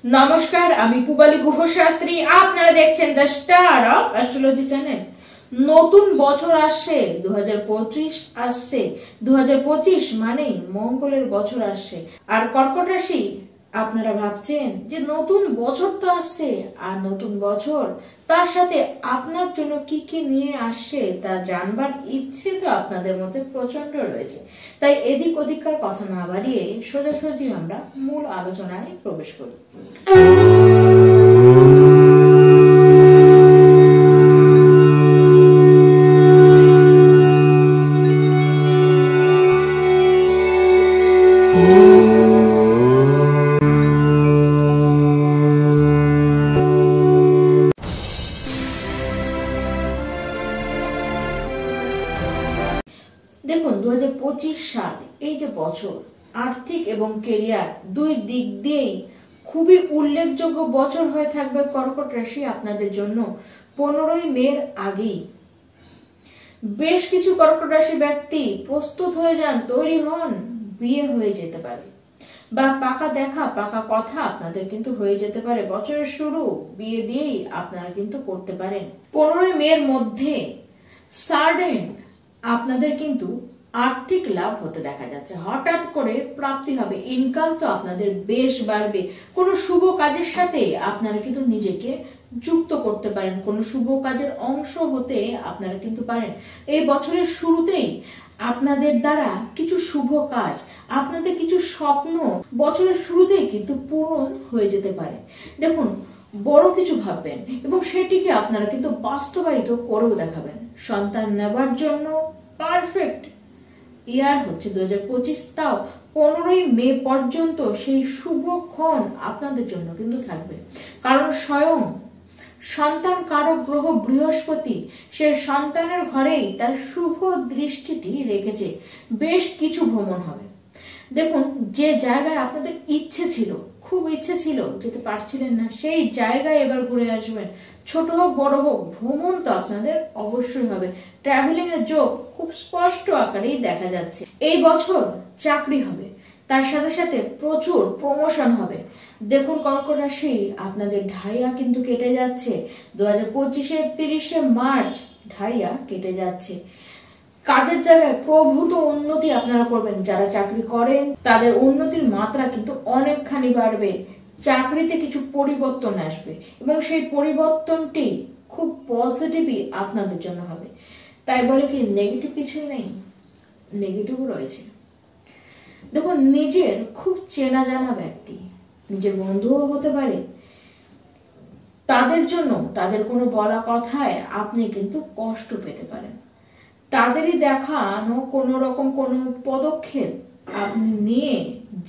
নমস্কার, আমি পূবালী গুহ শাস্ত্রী। আপনারা দেখছেন the star of astrology channel. নতুন বছর আসছে, 2025 আসছে। 2025 মানেই মঙ্গলের বছর আসছে। আর কর্কট রাশি, আপনারা ভাবছেন যে নতুন বছর তো আসছে, আর নতুন বছর তার সাথে আপনার জন্য কি কি নিয়ে আসছে তা জানবার ইচ্ছে তো আপনাদের মধ্যে প্রচন্ড রয়েছে। তাই এদিক ওদিককার কথা না বাড়িয়ে সোজাসুজি আমরা মূল আলোচনায় প্রবেশ করি। দেখুন, 2025 সাল এই যে বছর, আর্থিক এবং কেরিয়ার দুই দিক দিয়েই খুবই উল্লেখযোগ্য বছর হয়ে থাকবে কর্কট রাশি আপনাদের জন্য। 15ই মের আগেই বেশ কিছু কর্কট রাশি ব্যক্তি প্রস্তুত হয়ে যান, তৈরি হন, বিয়ে হয়ে যেতে পারে বা পাকা দেখা পাকা কথা আপনাদের কিন্তু হয়ে যেতে পারে। বছরের শুরু বিয়ে দিয়েই আপনারা কিন্তু করতে পারেন। 15ই মের মধ্যে সাডেন আপনাদের কিন্তু আর্থিক লাভ হতে দেখা যাচ্ছে। হঠাৎ করে প্রাপ্তি হবে, ইনকাম তো আপনাদের বেশ বাড়বে। কোনো শুভ কাজের সাথে আপনারা কিন্তু নিজেকে যুক্ত করতে পারেন, কোনো শুভ কাজের অংশ হতে আপনারা কিন্তু পারেন। এই বছরের শুরুতেই আপনাদের দ্বারা কিছু শুভ কাজ, আপনাদের কিছু স্বপ্ন বছরের শুরুতেই কিন্তু পূরণ হয়ে যেতে পারে। দেখুন, বড় কিছু ভাববেন এবং সেটিকে আপনারা কিন্তু বাস্তবায়িত করেও দেখাবেন। সন্তান নেবার জন্য পারফেক্ট ইয়ার হচ্ছে 2025, তাও 15ই মে পর্যন্ত সেই শুভক্ষণ আপনাদের জন্য কিন্তু থাকবে। কারণ স্বয়ং সন্তান কারক গ্রহ বৃহস্পতি সে সন্তানের ঘরেই তার শুভ দৃষ্টিটি রেখেছে। বেশ কিছু ভ্রমণ হবে। দেখুন, যে জায়গায় আপনাদের ইচ্ছে ছিল, খুব ইচ্ছে ছিল, যেতে পারছিলেন না, সেই জায়গায় এবার ঘুরে আসবেন। ছোট হোক বড় হোক, ভ্রমণ তো আপনাদের অবশ্যই হবে। ট্রাভেলিং এর যোগ খুব স্পষ্ট আকারেই দেখা যাচ্ছে। এই বছর চাকরি হবে, তার সাথে সাথে প্রচুর প্রমোশন হবে। দেখুন কর্কট রাশি, আপনাদের ঢাইয়া কিন্তু কেটে যাচ্ছে। 2025-এর 30শে মার্চ ঢাইয়া কেটে যাচ্ছে। কাজের জায়গায় প্রভূত উন্নতি আপনারা করবেন। যারা চাকরি করেন তাদের উন্নতির মাত্রা কিন্তু অনেকখানি বাড়বে। চাকরিতে কিছু পরিবর্তন আসবে এবং সেই পরিবর্তনটি খুব পজিটিভই আপনাদের জন্য হবে। তাই বলে কি নেগেটিভ কিছুই নেই? নেগেটিভও রয়েছে। দেখুন, নিজের খুব চেনা জানা ব্যক্তি, নিজের বন্ধুও হতে পারে, তাদের জন্য তাদের কোনো বলা কথায় আপনি কিন্তু কষ্ট পেতে পারেন। তাদেরই দেখানো কোনো রকম কোনো পদক্ষেপ আপনি নিয়ে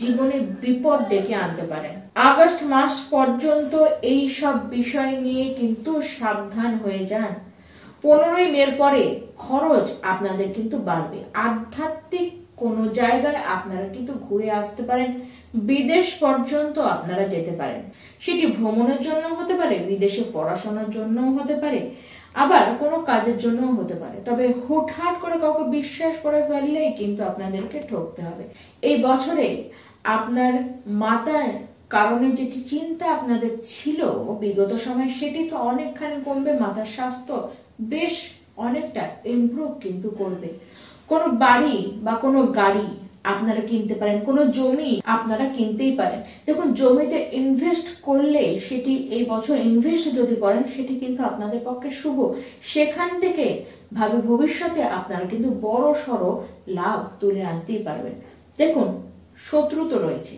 জীবনে বিপদ ডেকে আনতে পারেন। আগস্ট মাস পর্যন্ত এই সব বিষয় নিয়ে কিন্তু সাবধান হয়ে যান। 15ই মের পরে খরচ আপনাদের কিন্তু বাড়বে। আধ্যাত্মিক কোনো জায়গায় আপনারা কিন্তু ঘুরে আসতে পারেন। বিদেশ পর্যন্ত আপনারা যেতে পারেন। সেটি ভ্রমণের জন্য হতে পারে, বিদেশে পড়াশোনার জন্যও হতে পারে, আবার কোনো কাজের জন্য হতে পারে। তবে হুটহাট করে কাউকে বিশ্বাস করে ফেললেই কিন্তু আপনাদেরকে ঠকতে হবে। এই বছরে আপনার মাতার কারণে যেটি চিন্তা আপনাদের ছিল বিগত সময়, সেটি তো অনেকখানি কমবে। মাতার স্বাস্থ্য বেশ অনেকটা ইমপ্রুভ কিন্তু করবে। কোনো বাড়ি বা কোনো গাড়ি আপনারা কিনতে পারেন, কোনো জমি আপনারা কিনতেই পারেন। দেখুন, জমিতে ইনভেস্ট করলে সেটি এই বছর ইনভেস্ট যদি করেন সেটি কিন্তু আপনাদের পক্ষে শুভ। সেখান থেকে ভাবি ভবিষ্যতে আপনারা কিন্তু বড় সড়ো লাভ তুলে আনতেই পারবেন। দেখুন, শত্রু তো রয়েছে,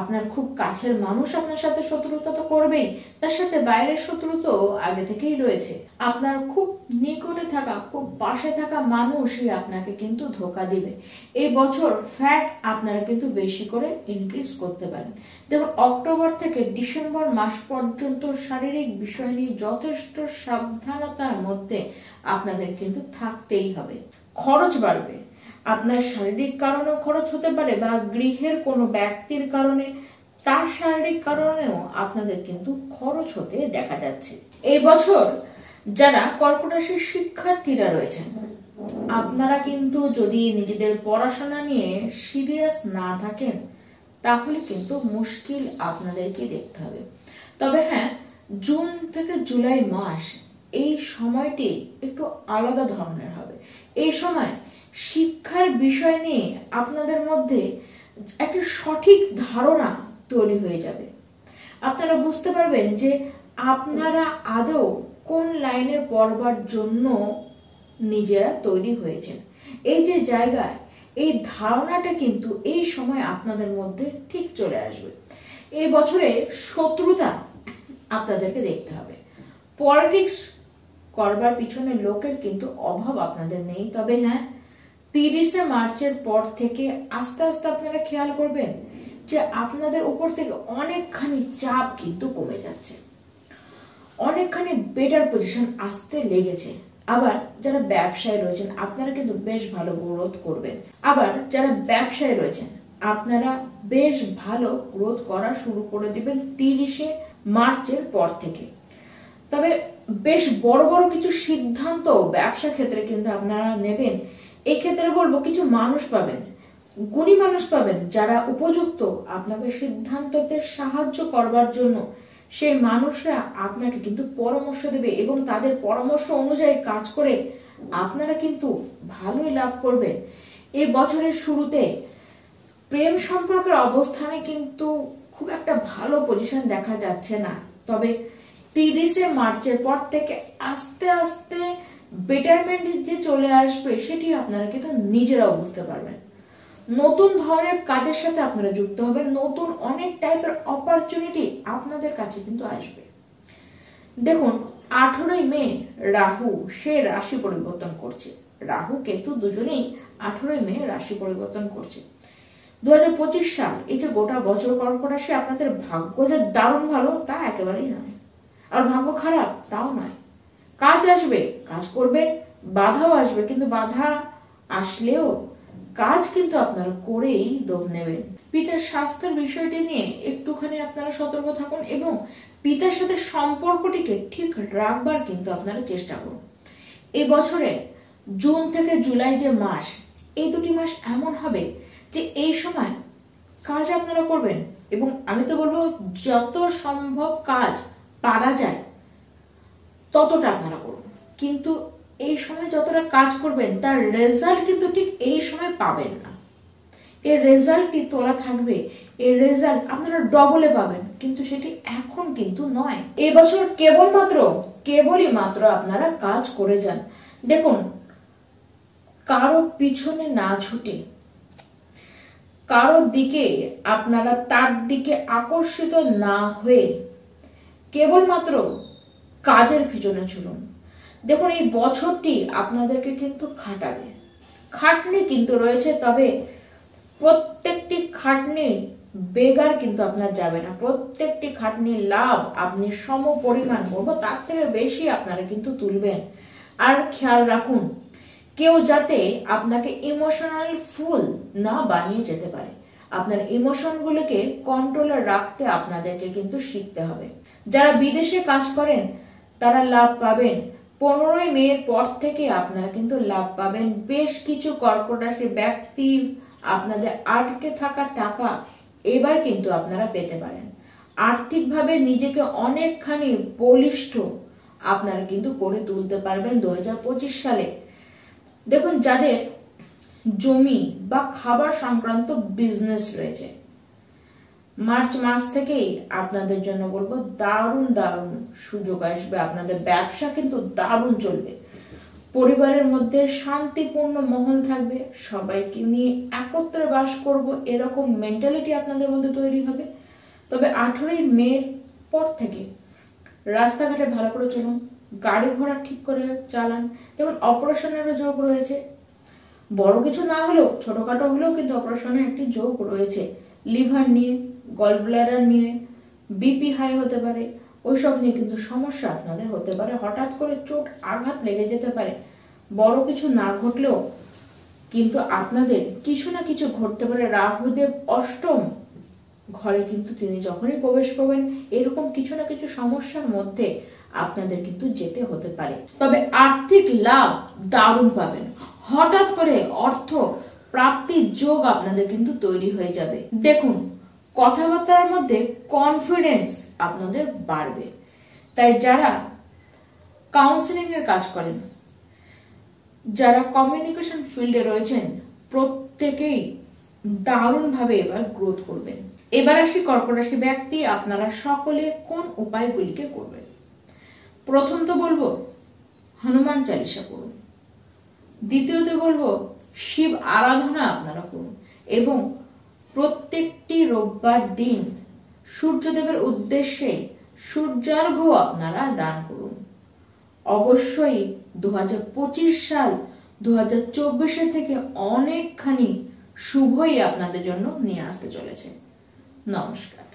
আপনার খুব কাছের মানুষ আপনার সাথে শত্রুতা তো করবেই, তার সাথে বাইরের শত্রু তো আগে থেকেই রয়েছে। আপনার খুব নিকটে থাকা, খুব পাশে থাকা মানুষই আপনাকে কিন্তু ধোকা দিবে। এই বছর ফ্যাট আপনারা কিন্তু বেশি করে ইনক্রিজ করতে পারেন। দেখুন, অক্টোবর থেকে ডিসেম্বর মাস পর্যন্ত শারীরিক বিষয় নিয়ে যথেষ্ট সাবধানতার মধ্যে আপনাদের কিন্তু থাকতেই হবে। খরচ বাড়বে, আপনার শারীরিক কারণেও খরচ হতে পারে বা গৃহের কোনো ব্যক্তির কারণে, তার শারীরিক কারণেও আপনাদের কিন্তু খরচ হতে দেখা যাচ্ছে। এই বছর যারা কর্কট রাশির শিক্ষার্থীরা রয়েছেন, আপনারা কিন্তু যদি নিজেদের পড়াশোনা নিয়ে সিরিয়াস না থাকেন তাহলে কিন্তু মুশকিল আপনাদেরকে দেখতে হবে। তবে হ্যাঁ, জুন থেকে জুলাই মাস এই সময়টি একটু আলাদা ধরনের হবে। এই সময় শিক্ষার বিষয় নিয়ে আপনাদের মধ্যে একটা সঠিক ধারণা তৈরি হয়ে যাবে। আপনারা বুঝতে পারবেন যে আপনারা আদৌ কোন লাইনে পড়বার জন্য নিজেরা তৈরি হয়েছেন। এই যে জায়গায় এই ধারণাটা কিন্তু এই সময় আপনাদের মধ্যে ঠিক চলে আসবে। এই বছরে শত্রুতা আপনাদেরকে দেখতে হবে। পলিটিক্স করবার পিছনে লোকের কিন্তু অভাব আপনাদের নেই। তবে হ্যাঁ, 30শে মার্চের পর থেকে আস্তে আস্তে আপনারা খেয়াল করবেন যে আপনাদের উপর থেকে অনেকখানি চাপ কিন্তু কমে যাচ্ছে, অনেকখানি বেটার পজিশন আসতে লেগেছে। আবার যারা ব্যবসায়ী রয়েছেন আপনারা কিন্তু বেশ ভালো গ্রোথ করবেন। আবার যারা ব্যবসায়ী রয়েছেন আপনারা বেশ ভালো গ্রোথ করা শুরু করে দিবেন 30শে মার্চের পর থেকে। তবে বেশ বড় বড় কিছু সিদ্ধান্ত ব্যবসা ক্ষেত্রে কিন্তু আপনারা নেবেন। এই ক্ষেত্রে বলবো কিছু মানুষ পাবেন, গুণী মানুষ পাবেন যারা উপযুক্ত আপনাকে সিদ্ধান্ততে সাহায্য করবার জন্য। সেই মানুষরা আপনাকে কিন্তু পরামর্শ দেবে এবং তাদের পরামর্শ অনুযায়ী কাজ করে আপনারা কিন্তু ভালোই লাভ করবেন। এই বছরের শুরুতে প্রেম সম্পর্কের অবস্থানে কিন্তু খুব একটা ভালো পজিশন দেখা যাচ্ছে না। তবে 30শে মার্চের পর থেকে আস্তে আস্তে বেটারমেন্ট যে চলে আসবে সেটি আপনারা কিন্তু নিজেরাও বুঝতে পারবেন। নতুন ধরনের কাজের সাথে আপনারা যুক্ত হবেন, নতুন অনেক টাইপের অপরচুনিটি আপনাদের কাছে কিন্তু আসবে। দেখুন 18ই মে রাহু সে রাশি পরিবর্তন করছে। রাহু কেতু দুজনেই 18ই মে রাশি পরিবর্তন করছে। 2025 সাল এই যে গোটা বছর কর্কট রাশি আপনাদের ভাগ্য যে দারুণ ভালো তা একেবারেই নয়, আর ভাগ্য খারাপ তাও নয়। কাজ আসবে, কাজ করবেন, বাধাও আসবে, কিন্তু বাধা আসলেও কাজ কিন্তু আপনারা করেই দম নেবেন। পিতার স্বাস্থ্যের বিষয়টি নিয়ে একটুখানি আপনারা সতর্ক থাকুন এবং পিতার সাথে সম্পর্কটিকে ঠিক রাখবার কিন্তু আপনারা চেষ্টা করুন। এই বছরে জুন থেকে জুলাই যে মাস, এই দুটি মাস এমন হবে যে এই সময় কাজ আপনারা করবেন এবং আমি তো বলবো যত সম্ভব কাজ পারা যায় ততটা আপনারা করুন। কিন্তু এই সময় যতটা কাজ করবেন তার রেজাল্ট কিন্তু ঠিক এই সময় পাবেন না। এর রেজাল্টটি তোলা থাকবে, এর রেজাল্ট আপনারা ডবলে পাবেন, কিন্তু সেটি এখন কিন্তু নয়। এবছর কেবলই মাত্র আপনারা কাজ করে যান। দেখুন, কারো পিছনে না ছুটে, কারো দিকে আপনারা তার দিকে আকর্ষিত না হয়ে কেবলমাত্র কাজের পিছনে ছুটুন। দেখুন, এই বছরটি আপনাদেরকে কিন্তু খাটাবে, খাটনি কিন্তু রয়েছে। তবে প্রত্যেকটি খাটনি বেগার কিন্তু আপনার যাবে না। প্রত্যেকটি খাটনির লাভ আপনি সম পরিমাণ করবো তার থেকে বেশি আপনারা কিন্তু তুলবেন। আর খেয়াল রাখুন কেউ যাতে আপনাকে ইমোশনাল ফুল না বানিয়ে যেতে পারে। আপনার ইমোশনগুলোকে কন্ট্রোলে রাখতে আপনাদেরকে কিন্তু শিখতে হবে। যারা বিদেশে কাজ করেন তারা লাভ পাবেন। 15ই মের পর থেকে আপনারা কিন্তু লাভ পাবেন। বেশ কিছু কর্কট রাশির ব্যক্তি আপনাদের আটকে থাকা টাকা এবার কিন্তু আপনারা পেতে পারেন। আর্থিকভাবে নিজেকে অনেকখানি বলিষ্ঠ আপনারা কিন্তু করে তুলতে পারবেন 2025 সালে। দেখুন, যাদের জমি বা খাবার সংক্রান্ত বিজনেস রয়েছে, মার্চ মাস থেকেই আপনাদের জন্য বলবো দারুণ দারুণ সুযোগ আসবে। আপনাদের ব্যবসা কিন্তু দারুণ চলবে। পরিবারের মধ্যে শান্তিপূর্ণ মহল থাকবে, সবাইকে নিয়ে একত্রে বাস করব এরকম মেন্টালিটি আপনাদের মধ্যে তৈরি হবে। তবে 18ই মের পর থেকে রাস্তাঘাটে ভালো করে চলুন, গাড়ি ঘোড়া ঠিক করে চালান। দেখুন, অপারেশনেরও যোগ রয়েছে, বড় কিছু না হলেও ছোটখাটো হলেও কিন্তু অপারেশনের একটি যোগ রয়েছে। লিভার নিয়ে, গল ব্লাডার নিয়ে, বিপি হাই হতে পারে, ওইসব নিয়ে কিন্তু সমস্যা আপনাদের হতে পারে। হঠাৎ করে চোট আঘাত লেগে যেতে পারে। বড় কিছু না ঘটলেও কিন্তু আপনাদের কিছু না কিছু ঘটতে পারে। রাহুদেব অষ্টম ঘরে কিন্তু তিনি যখনই প্রবেশ করবেন এরকম কিছু না কিছু সমস্যার মধ্যে আপনাদের কিন্তু যেতে হতে পারে। তবে আর্থিক লাভ দারুণ পাবেন। হঠাৎ করে অর্থ প্রাপ্তির যোগ আপনাদের কিন্তু তৈরি হয়ে যাবে। দেখুন, কথাবার্তার মধ্যে কনফিডেন্স আপনাদের বাড়বে। তাই যারা কাউন্সিলিং এর কাজ করেন, যারা কমিউনিকেশন ফিল্ডে রয়েছেন, প্রত্যেকেই দারুণভাবে এবার গ্রোথ করবেন। এবার আসি কর্কট রাশি ব্যক্তি, আপনারা সকলে কোন উপায়গুলিকে করবেন। প্রথম তো বলবো হনুমান চালিসা করুন, দ্বিতীয়ত বলবো শিব আরাধনা আপনারা করুন, এবং প্রত্যেকটি রোববার দিন সূর্যদেবের উদ্দেশ্যে সূর্যার্ঘ্য আপনারা দান করুন। অবশ্যই 2025 সাল 2024 থেকে অনেকখানি শুভই আপনাদের জন্য নিয়ে আসতে চলেছে। নমস্কার।